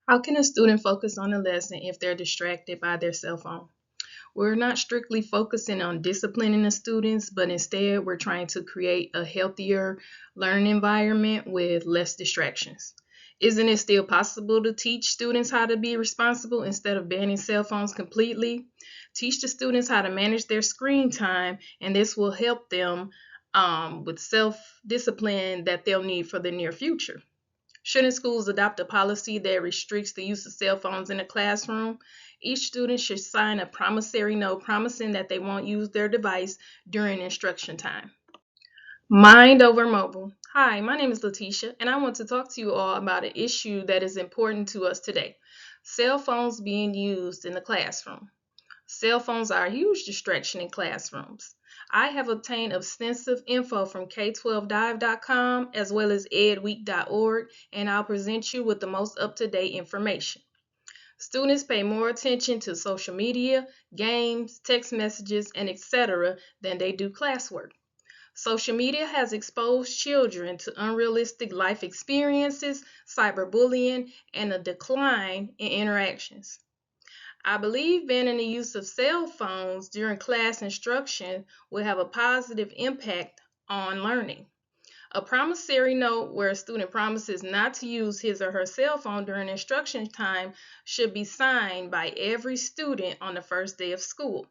How can a student focus on a lesson if they're distracted by their cell phone? We're not strictly focusing on disciplining the students, but instead we're trying to create a healthier learning environment with less distractions. Isn't it still possible to teach students how to be responsible instead of banning cell phones completely? Teach the students how to manage their screen time, and this will help them with self discipline that they'll need for the near future. Shouldn't schools adopt a policy that restricts the use of cell phones in the classroom? Each student should sign a promissory note promising that they won't use their device during instruction time. Mind over mobile. Hi, my name is Letitia, and I want to talk to you all about an issue that is important to us today: cell phones being used in the classroom. Cell phones are a huge distraction in classrooms. I have obtained extensive info from K12dive.com as well as edweek.org, and I'll present you with the most up-to-date information. Students pay more attention to social media, games, text messages, and etc. than they do classwork. Social media has exposed children to unrealistic life experiences, cyberbullying, and a decline in interactions. I believe banning the use of cell phones during class instruction will have a positive impact on learning. A promissory note where a student promises not to use his or her cell phone during instruction time should be signed by every student on the first day of school.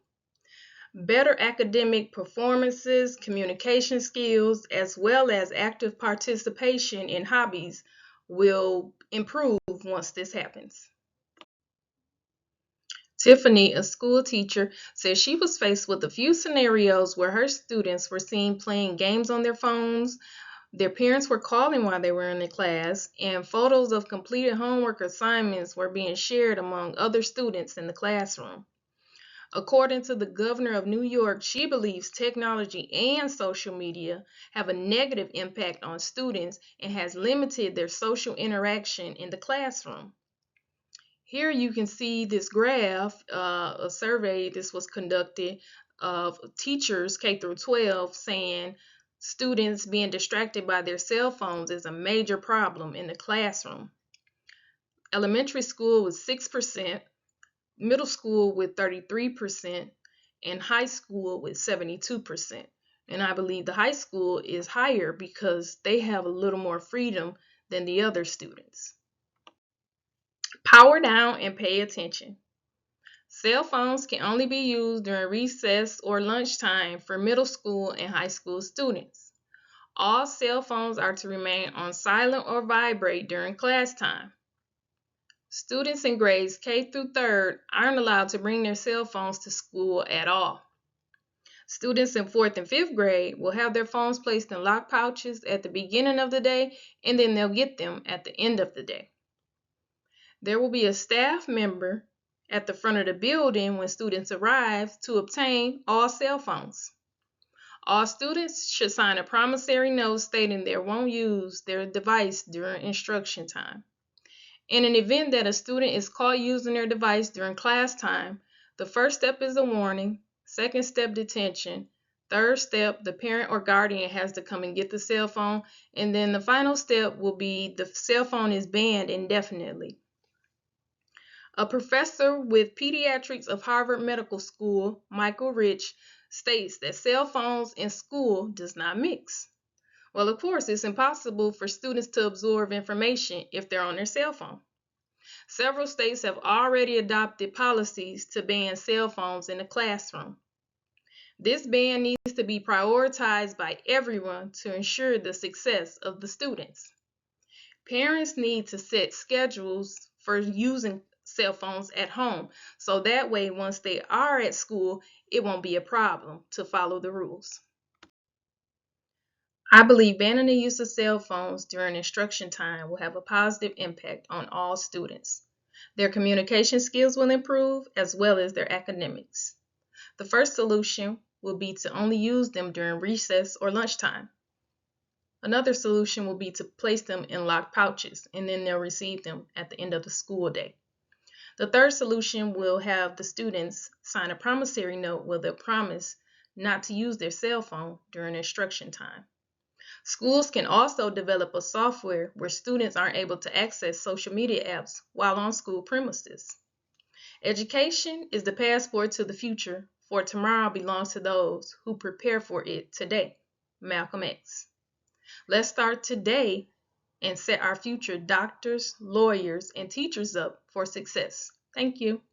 Better academic performances, communication skills, as well as active participation in hobbies will improve once this happens. Tiffany, a school teacher, said she was faced with a few scenarios where her students were seen playing games on their phones, their parents were calling while they were in the class, and photos of completed homework assignments were being shared among other students in the classroom. According to the governor of New York, she believes technology and social media have a negative impact on students and has limited their social interaction in the classroom. Here you can see this graph, a survey this was conducted of teachers K through 12 saying students being distracted by their cell phones is a major problem in the classroom. Elementary school with 6%, middle school with 33%, and high school with 72%. And I believe the high school is higher because they have a little more freedom than the other students. Power down and pay attention. Cell phones can only be used during recess or lunchtime for middle school and high school students. All cell phones are to remain on silent or vibrate during class time. Students in grades K through 3rd aren't allowed to bring their cell phones to school at all. Students in 4th and 5th grade will have their phones placed in locked pouches at the beginning of the day, and then they'll get them at the end of the day. There will be a staff member at the front of the building when students arrive to obtain all cell phones. All students should sign a promissory note stating they won't use their device during instruction time. In an event that a student is caught using their device during class time, the first step is a warning, second step detention, third step the parent or guardian has to come and get the cell phone, and then the final step will be the cell phone is banned indefinitely. A professor with pediatrics of Harvard Medical School, Michael Rich, states that cell phones in school does not mix. Well, of course, it's impossible for students to absorb information if they're on their cell phone. Several states have already adopted policies to ban cell phones in the classroom. This ban needs to be prioritized by everyone to ensure the success of the students. Parents need to set schedules for using cell phones at home, so that way once they are at school, it won't be a problem to follow the rules. I believe banning the use of cell phones during instruction time will have a positive impact on all students. Their communication skills will improve as well as their academics. The first solution will be to only use them during recess or lunchtime. Another solution will be to place them in locked pouches, and then they'll receive them at the end of the school day. The third solution will have the students sign a promissory note where they'll promise not to use their cell phone during instruction time. Schools can also develop a software where students aren't able to access social media apps while on school premises. Education is the passport to the future, for tomorrow belongs to those who prepare for it today. Malcolm X. Let's start today and set our future doctors, lawyers, and teachers up for success. Thank you.